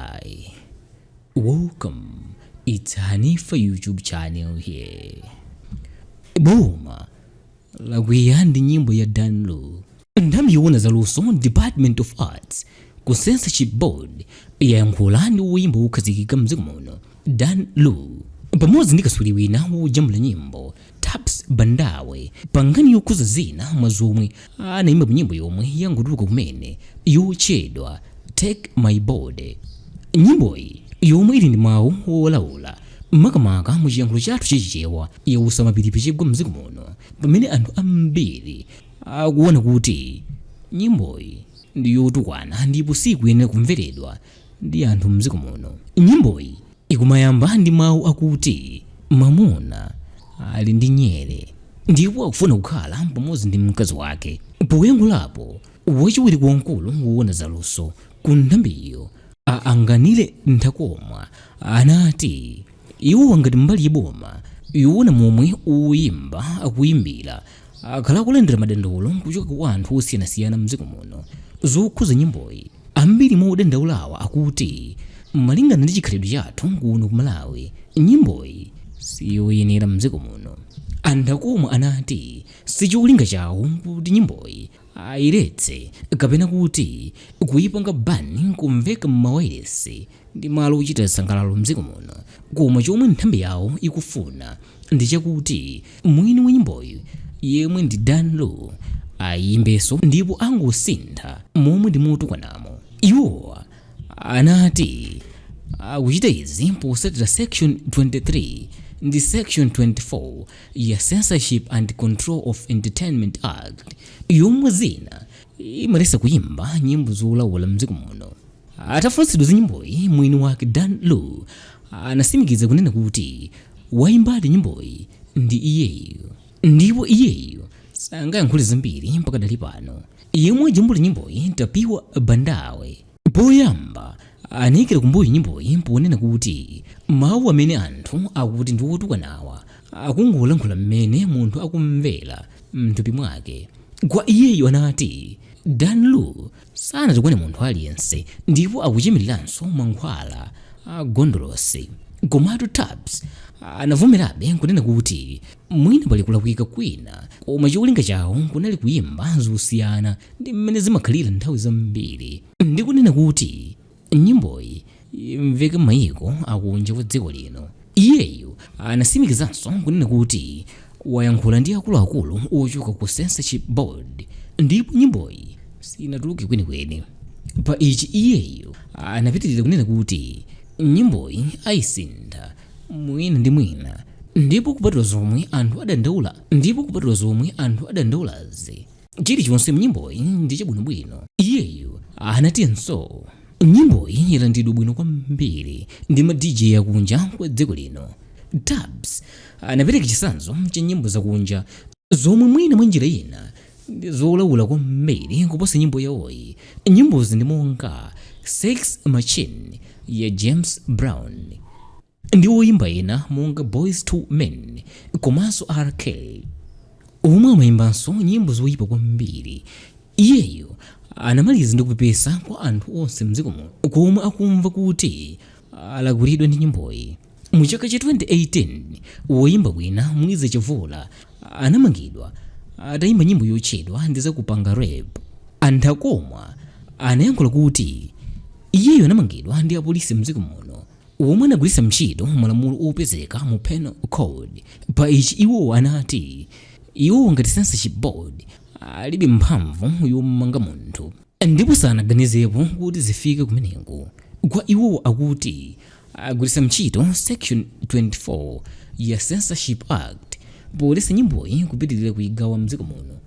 Hi, welcome. It's Hanifa YouTube channel here. Boma, Lakwiya ndi nyimbo ya Nthambi yowona za luso Department of Arts ku Censorship Board yayankhula ndi woyimba wokhazikika mdziko muno pamodzi ndi katswiri wina wojambula nyimbo Tapps Bandawe pangani yokhuza zina mwa zomwe anayimba nyimbo yomwe yangotuluka kumene yotchedwa Take My Body. Nyimboyi yomwe ili ndi mawu olawula makamaka mu chiyankhulo chathu chachichewa yawusa mapiri pachigwa mdziko muno pamene anthu ambiri akuona kuti nyimboyi ndi yotukwana ndipo sikuyenera kumveredwa ndi anthu mdziko muno. Nyimboyi ikumayamba ndi mawu akuti mamuna ali ndi nyere ndipo akufuna kukhala pamodzi ndi mkazi wake. Poyankhulapo wachiwiri wamkulu wowona za luso ku nthambiyo anganile nthakomwa anati iwo ngati mbali ya boma yowona momwe woyimba akuyimbira akhala kulendera madandaulo kuchoka kwa anthu osiyanasiyana mdziko muno zokhuza nyimboyi. Ambiri modandaulawa akuti malingana ndi chikhalidwe chathu kuno ku Malawi nyimboyi siyoyenera mdziko muno. Anthakomwe anati sicholinga chawo kuti nyimboyi ayiretse kapena kuti kuyipanga bani kumveka m'mawayilesi ndi malo ochita sangalalo mdziko muno, koma chomwe nthambi yawo ikufuna ndi chakuti mwini wa nyimboyi yemwe ndi ayimbenso ndipo angosintha momwe ndi motukwanamo. Iwowa anati akuchita izi posatira section 23 ndi section 24 ya Censorship and Control of Entertainment Act yomwe zina imalesa kuyimba nyimbo zolawula mdziko muno. Atafunsidwa za nyimboyi mwini wake anasimikiza kunena kuti wayimbadi nyimboyi ndi iyeyo ndipo iyeyo sangayankhule zambiri mpaka dali pano. Yemwe jambula nyimboyi Tapps Bandawe poyamba anayikira kumbuyo nyimboyi ponena kuti mawu amene anthu akuti ndi otukwana akungolankhula mmene munthu akumvera mthupi mwake. Kwa iyeyo anati sanatukwane munthu aliyense ndipo akuchimiriranso mankhwala agondolosi. Komatu Tapps anavomerabe kunena kuti mwina pali kulakwika kwina koma cholinga chawo kunali kuyimba zosiyana ndi mmene zimakhalira nthawi zambiri ndi kunena kuti nyimboyi imveke mayiko akunja kwa dziko lino. Iyeyo anasimikizanso kunena kuti wayankhula ndi akuluakulu ochoka ku Censorship Board ndipo nyimboyi sinatuluke kwenikweni. Pa ichi iyeyo anapitirira kunena kuti nyimboyi ayisintha mwina ndi mwina ndipo kupatula zomwe anthu adandaulazi chilichonse mnyimboyi ndi chabwinobwino. Iyeyo anatinso nyimboyi yalandidwa bwino kwambiri ndi ma DJ akunja kwa dziko lino. Tapps anapereka chitsanzo cha nyimbo zakunja zomwe mwina mwa njira ina ndi zolawula kwambiri kuposa nyimbo yawoyi. Nyimbozi ndi monga Sex Machine ya James Brown ndi woyimba ena monga Boys to Men komanso RK omwe amayimbanso nyimbo zoyipa kwambiri. Iyeyo anamaliza ndi kupepesa kwa anthu onse mdziko muno komwe akumva kuti alagwiridwa ndi nyimboyi. Mu chaka cha 2018 woyimba wina mwize chavula anamangidwa atayimba nyimbo yotchedwa ndi zakupanga rap. Anthakomwe anayankhula kuti iyeyo anamangidwa ndi apolisi mdziko muno omwe anagwiritsa ntchito malamulo opezeka mu Penal Code. Pa ichi iwowo anati iwowo ngati Censorship Board alibe mphamvu yomanga munthu ndipo sanaganizepo kuti zifike kumeneko. Kwa iwowo akuti agwiritsa ntchito section 24 ya Censorship Act polesa nyimboyi kupitirira kuyigawa mdziko muno.